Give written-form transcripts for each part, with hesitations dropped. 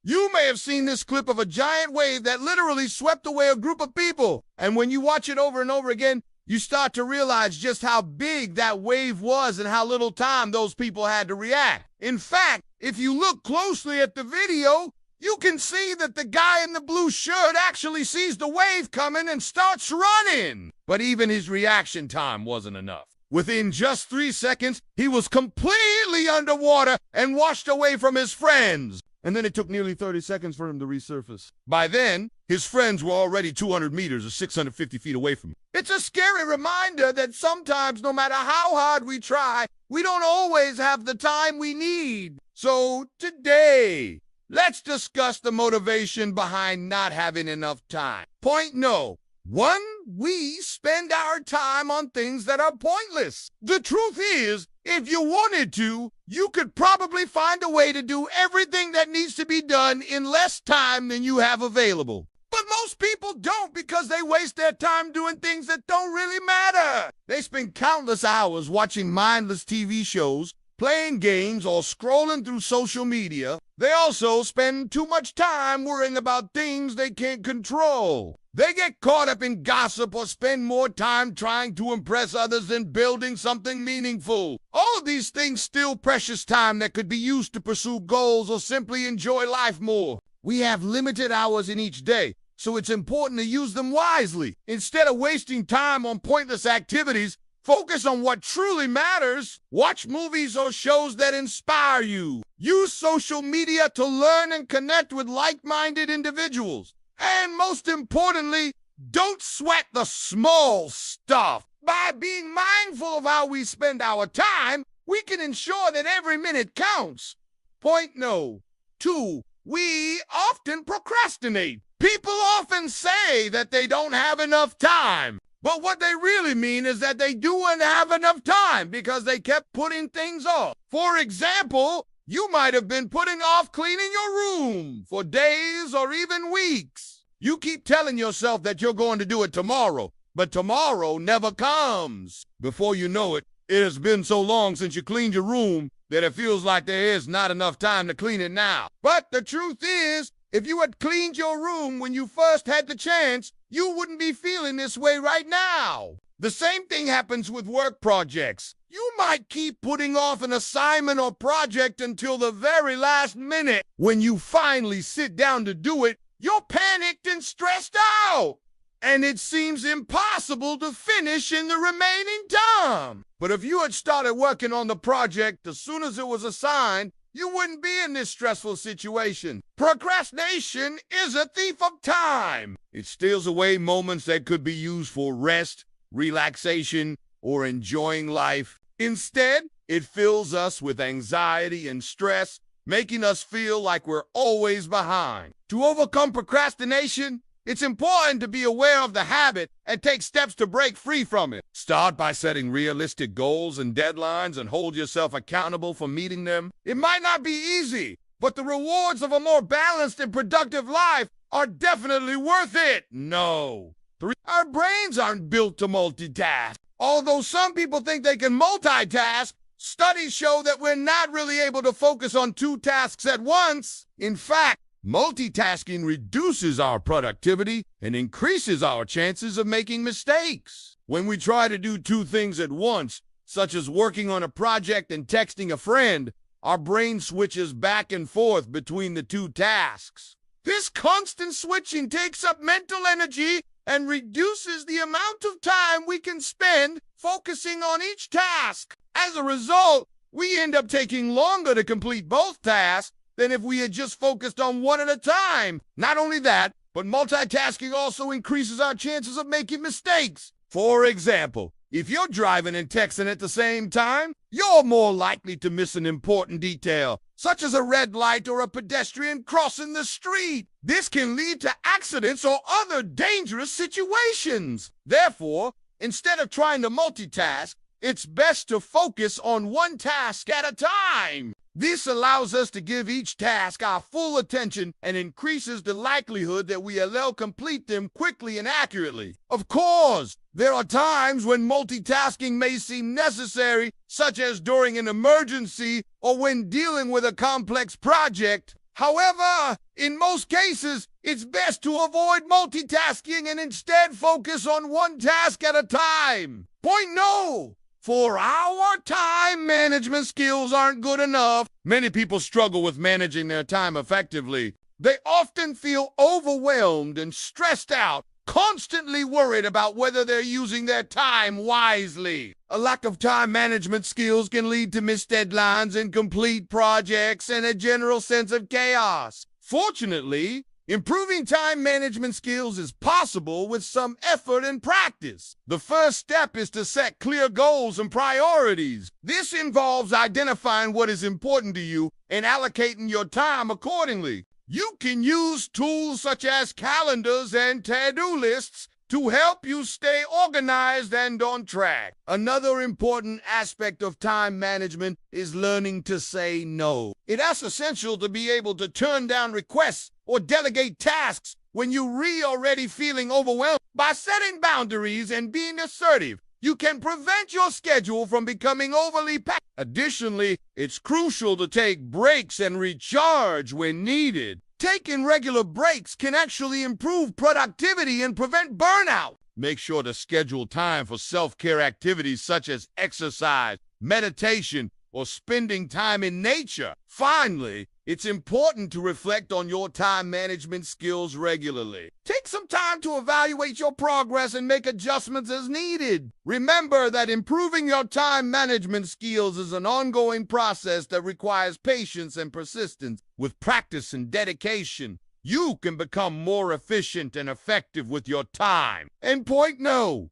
You may have seen this clip of a giant wave that literally swept away a group of people. And when you watch it over and over again, you start to realize just how big that wave was and how little time those people had to react. In fact, if you look closely at the video, you can see that the guy in the blue shirt actually sees the wave coming and starts running. But even his reaction time wasn't enough. Within just 3 seconds, he was completely underwater and washed away from his friends. And then it took nearly 30 seconds for him to resurface. By then, his friends were already 200 meters or 650 feet away from him. It's a scary reminder that sometimes, no matter how hard we try, we don't always have the time we need. So today, let's discuss the motivation behind not having enough time. Point no. 1, we spend our time on things that are pointless. The truth is, if you wanted to, you could probably find a way to do everything that needs to be done in less time than you have available. But most people don't because they waste their time doing things that don't really matter. They spend countless hours watching mindless TV shows, playing games, or scrolling through social media. They also spend too much time worrying about things they can't control. They get caught up in gossip or spend more time trying to impress others than building something meaningful. All of these things steal precious time that could be used to pursue goals or simply enjoy life more. We have limited hours in each day, so it's important to use them wisely. Instead of wasting time on pointless activities, focus on what truly matters. Watch movies or shows that inspire you. Use social media to learn and connect with like-minded individuals. And most importantly, don't sweat the small stuff. By being mindful of how we spend our time, we can ensure that every minute counts. Point no. 2, we often procrastinate. People often say that they don't have enough time. But what they really mean is that they don't have enough time because they kept putting things off. For example, you might have been putting off cleaning your room for days or even weeks. You keep telling yourself that you're going to do it tomorrow, but tomorrow never comes. Before you know it, it has been so long since you cleaned your room that it feels like there is not enough time to clean it now. But the truth is, if you had cleaned your room when you first had the chance, you wouldn't be feeling this way right now. The same thing happens with work projects. You might keep putting off an assignment or project until the very last minute. When you finally sit down to do it, you're panicked and stressed out. And it seems impossible to finish in the remaining time. But if you had started working on the project as soon as it was assigned, you wouldn't be in this stressful situation. Procrastination is a thief of time. It steals away moments that could be used for rest, relaxation, or enjoying life. Instead, it fills us with anxiety and stress, making us feel like we're always behind. To overcome procrastination, it's important to be aware of the habit and take steps to break free from it. Start by setting realistic goals and deadlines and hold yourself accountable for meeting them. It might not be easy, but the rewards of a more balanced and productive life are definitely worth it. No. 3, our brains aren't built to multitask. Although some people think they can multitask, studies show that we're not really able to focus on 2 tasks at once. In fact, multitasking reduces our productivity and increases our chances of making mistakes. When we try to do 2 things at once, such as working on a project and texting a friend, our brain switches back and forth between the 2 tasks. This constant switching takes up mental energy and reduces the amount of time we can spend focusing on each task. As a result, we end up taking longer to complete both tasks than if we had just focused on one at a time. Not only that, but multitasking also increases our chances of making mistakes. For example, if you're driving and texting at the same time, you're more likely to miss an important detail, such as a red light or a pedestrian crossing the street. This can lead to accidents or other dangerous situations. Therefore, instead of trying to multitask, it's best to focus on one task at a time. This allows us to give each task our full attention and increases the likelihood that we'll complete them quickly and accurately. Of course, there are times when multitasking may seem necessary, such as during an emergency or when dealing with a complex project. However, in most cases, it's best to avoid multitasking and instead focus on one task at a time. Point no! For our time management skills aren't good enough. Many people struggle with managing their time effectively. They often feel overwhelmed and stressed out, constantly worried about whether they're using their time wisely. A lack of time management skills can lead to missed deadlines, incomplete projects, and a general sense of chaos. Fortunately, improving time management skills is possible with some effort and practice. The first step is to set clear goals and priorities. This involves identifying what is important to you and allocating your time accordingly. You can use tools such as calendars and to-do lists to help you stay organized and on track. Another important aspect of time management is learning to say no. It is essential to be able to turn down requests or delegate tasks when you're already feeling overwhelmed. By setting boundaries and being assertive, you can prevent your schedule from becoming overly packed. Additionally, it's crucial to take breaks and recharge when needed. Taking regular breaks can actually improve productivity and prevent burnout. Make sure to schedule time for self-care activities such as exercise, meditation, or spending time in nature. Finally, it's important to reflect on your time management skills regularly. Take some time to evaluate your progress and make adjustments as needed. Remember that improving your time management skills is an ongoing process that requires patience and persistence. With practice and dedication, you can become more efficient and effective with your time. And point no.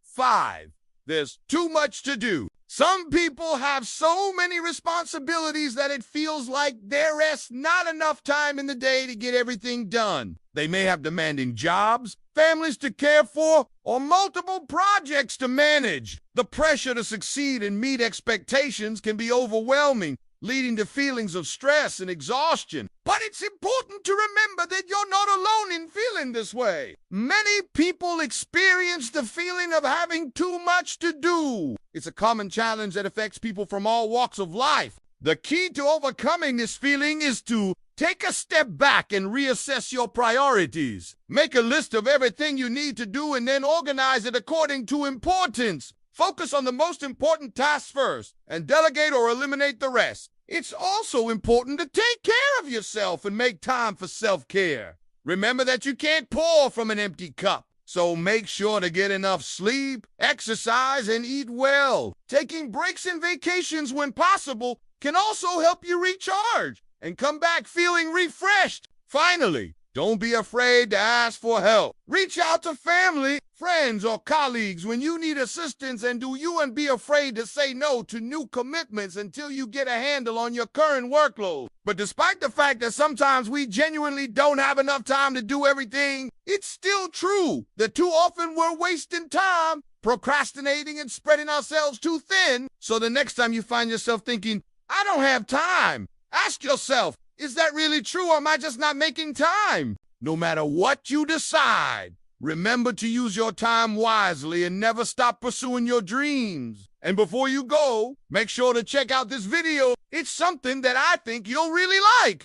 5. There's too much to do. Some people have so many responsibilities that it feels like there is not enough time in the day to get everything done. They may have demanding jobs, families to care for, or multiple projects to manage. The pressure to succeed and meet expectations can be overwhelming, leading to feelings of stress and exhaustion. But it's important to remember that you're not alone in feeling this way. Many people experience the feeling of having too much to do. It's a common challenge that affects people from all walks of life. The key to overcoming this feeling is to take a step back and reassess your priorities. Make a list of everything you need to do and then organize it according to importance. Focus on the most important tasks first and delegate or eliminate the rest. It's also important to take care of yourself and make time for self-care. Remember that you can't pour from an empty cup, so make sure to get enough sleep, exercise, and eat well. Taking breaks and vacations when possible can also help you recharge and come back feeling refreshed. Finally, don't be afraid to ask for help. Reach out to family, friends, or colleagues when you need assistance, and don't be afraid to say no to new commitments until you get a handle on your current workload. But despite the fact that sometimes we genuinely don't have enough time to do everything, it's still true that too often we're wasting time, procrastinating, and spreading ourselves too thin. So the next time you find yourself thinking, I don't have time, ask yourself, is that really true, or am I just not making time? No matter what you decide, remember to use your time wisely and never stop pursuing your dreams. And before you go, make sure to check out this video. It's something that I think you'll really like.